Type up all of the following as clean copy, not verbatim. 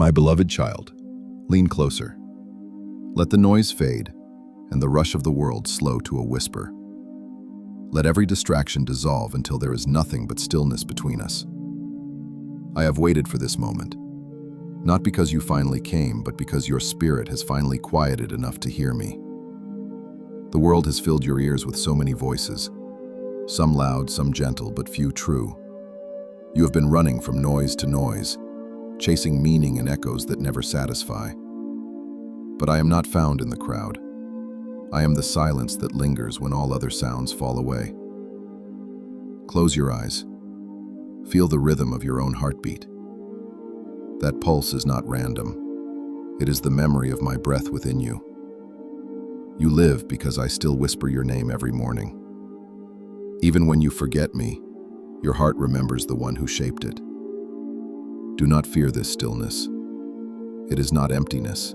My beloved child, lean closer. Let the noise fade and the rush of the world slow to a whisper. Let every distraction dissolve until there is nothing but stillness between us. I have waited for this moment, not because you finally came, but because your spirit has finally quieted enough to hear me. The world has filled your ears with so many voices, some loud, some gentle, but few true. You have been running from noise to noise, chasing meaning and echoes that never satisfy. But I am not found in the crowd. I am the silence that lingers when all other sounds fall away. Close your eyes. Feel the rhythm of your own heartbeat. That pulse is not random. It is the memory of my breath within you. You live because I still whisper your name every morning. Even when you forget me, your heart remembers the one who shaped it. Do not fear this stillness. It is not emptiness.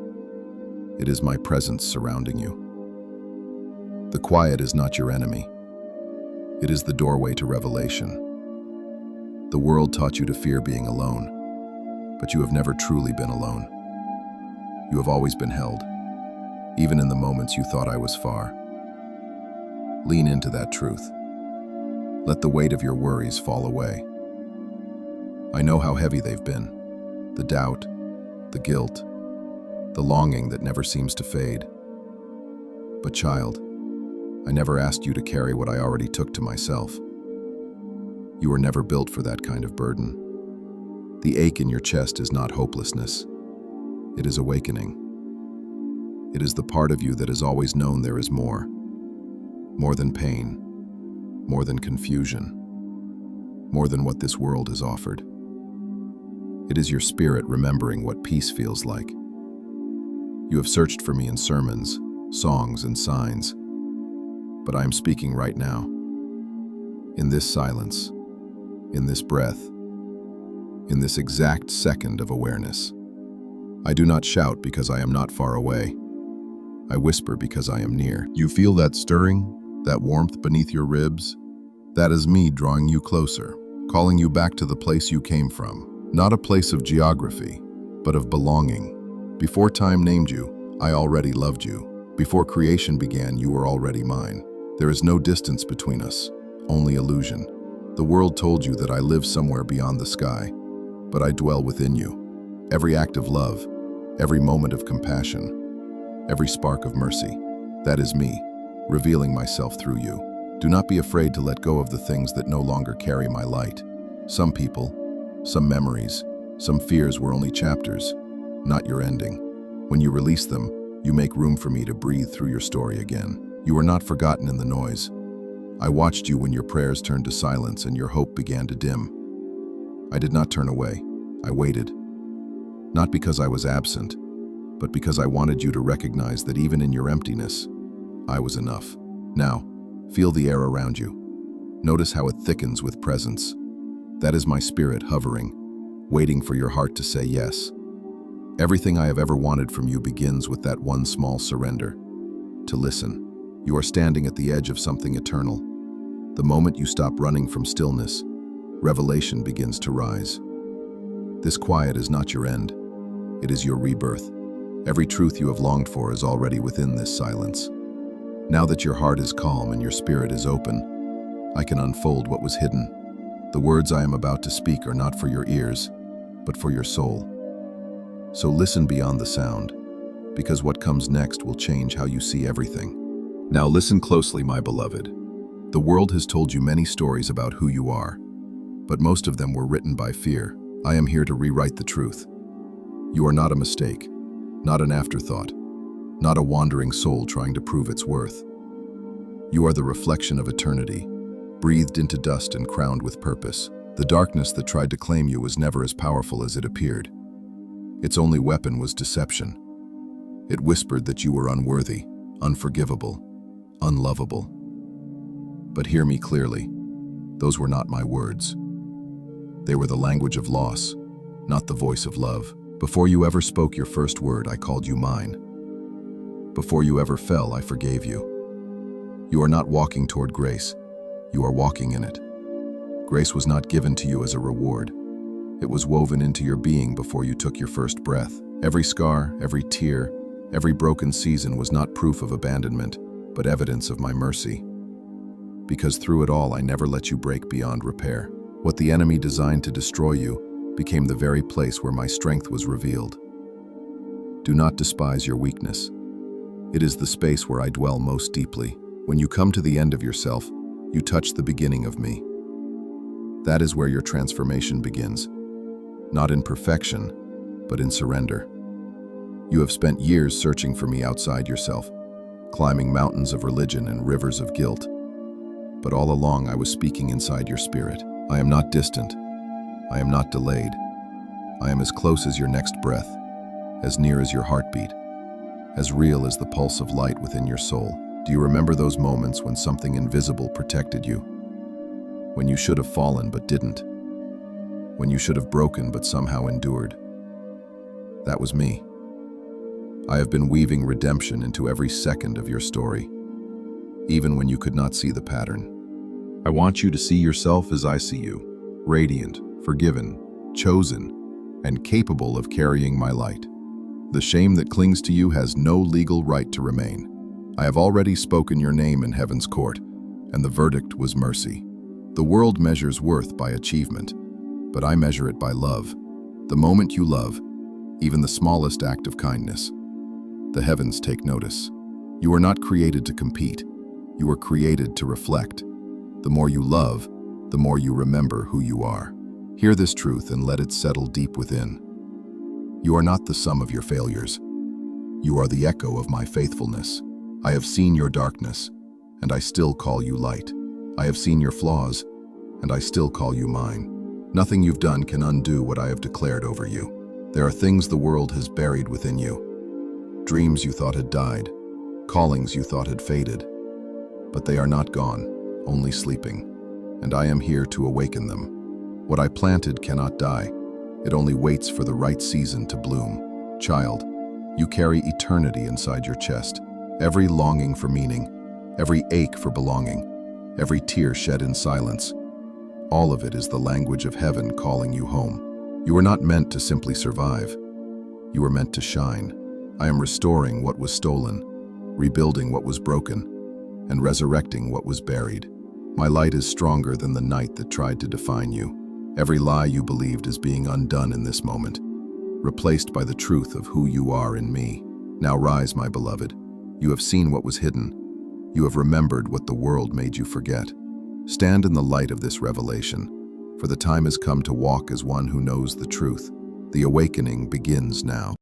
It is my presence surrounding you. The quiet is not your enemy. It is the doorway to revelation. The world taught you to fear being alone, but you have never truly been alone. You have always been held, even in the moments you thought I was far. Lean into that truth. Let the weight of your worries fall away. I know how heavy they've been, the doubt, the guilt, the longing that never seems to fade. But child, I never asked you to carry what I already took to myself. You were never built for that kind of burden. The ache in your chest is not hopelessness. It is awakening. It is the part of you that has always known there is more. More than pain, more than confusion, more than what this world has offered. It is your spirit remembering what peace feels like. You have searched for me in sermons, songs, and signs, but I am speaking right now. In this silence, in this breath, in this exact second of awareness. I do not shout because I am not far away. I whisper because I am near. You feel that stirring, that warmth beneath your ribs? That is me drawing you closer, calling you back to the place you came from. Not a place of geography, but of belonging. Before time named you, I already loved you. Before creation began, you were already mine. There is no distance between us, only illusion. The world told you that I live somewhere beyond the sky, but I dwell within you. Every act of love, every moment of compassion, every spark of mercy, that is me, revealing myself through you. Do not be afraid to let go of the things that no longer carry my light. Some people, some memories, some fears were only chapters, not your ending. When you release them, you make room for me to breathe through your story again. You are not forgotten in the noise. I watched you when your prayers turned to silence and your hope began to dim. I did not turn away. I waited. Not because I was absent, but because I wanted you to recognize that even in your emptiness, I was enough. Now, feel the air around you. Notice how it thickens with presence. That is my spirit hovering, waiting for your heart to say yes. Everything I have ever wanted from you begins with that one small surrender. To listen. You are standing at the edge of something eternal. The moment you stop running from stillness, revelation begins to rise. This quiet is not your end. It is your rebirth. Every truth you have longed for is already within this silence. Now that your heart is calm and your spirit is open, I can unfold what was hidden. The words I am about to speak are not for your ears, but for your soul. So listen beyond the sound, because what comes next will change how you see everything. Now listen closely, my beloved. The world has told you many stories about who you are, but most of them were written by fear. I am here to rewrite the truth. You are not a mistake, not an afterthought, not a wandering soul trying to prove its worth. You are the reflection of eternity, breathed into dust and crowned with purpose. The darkness that tried to claim you was never as powerful as it appeared. Its only weapon was deception. It whispered that you were unworthy, unforgivable, unlovable. But hear me clearly. Those were not my words. They were the language of loss, not the voice of love. Before you ever spoke your first word, I called you mine. Before you ever fell, I forgave you. You are not walking toward grace. You are walking in it. Grace was not given to you as a reward. It was woven into your being before you took your first breath. Every scar, every tear, every broken season was not proof of abandonment, but evidence of my mercy. Because through it all, I never let you break beyond repair. What the enemy designed to destroy you became the very place where my strength was revealed. Do not despise your weakness. It is the space where I dwell most deeply. When you come to the end of yourself, you touch the beginning of me. That is where your transformation begins, not in perfection, but in surrender. You have spent years searching for me outside yourself, climbing mountains of religion and rivers of guilt. But all along I was speaking inside your spirit. I am not distant. I am not delayed. I am as close as your next breath, as near as your heartbeat, as real as the pulse of light within your soul. Do you remember those moments when something invisible protected you? When you should have fallen but didn't? When you should have broken but somehow endured? That was me. I have been weaving redemption into every second of your story, even when you could not see the pattern. I want you to see yourself as I see you, radiant, forgiven, chosen, and capable of carrying my light. The shame that clings to you has no legal right to remain. I have already spoken your name in heaven's court, and the verdict was mercy. The world measures worth by achievement, but I measure it by love. The moment you love, even the smallest act of kindness, the heavens take notice. You are not created to compete. You were created to reflect. The more you love, the more you remember who you are. Hear this truth and let it settle deep within. You are not the sum of your failures. You are the echo of my faithfulness. I have seen your darkness, and I still call you light. I have seen your flaws, and I still call you mine. Nothing you've done can undo what I have declared over you. There are things the world has buried within you. Dreams you thought had died, callings you thought had faded. But they are not gone, only sleeping, and I am here to awaken them. What I planted cannot die. It only waits for the right season to bloom. Child, you carry eternity inside your chest. Every longing for meaning, every ache for belonging, every tear shed in silence, all of it is the language of heaven calling you home. You are not meant to simply survive. You are meant to shine. I am restoring what was stolen, rebuilding what was broken, and resurrecting what was buried. My light is stronger than the night that tried to define you. Every lie you believed is being undone in this moment, replaced by the truth of who you are in me. Now rise, my beloved. You have seen what was hidden. You have remembered what the world made you forget. Stand in the light of this revelation, for the time has come to walk as one who knows the truth. The awakening begins now.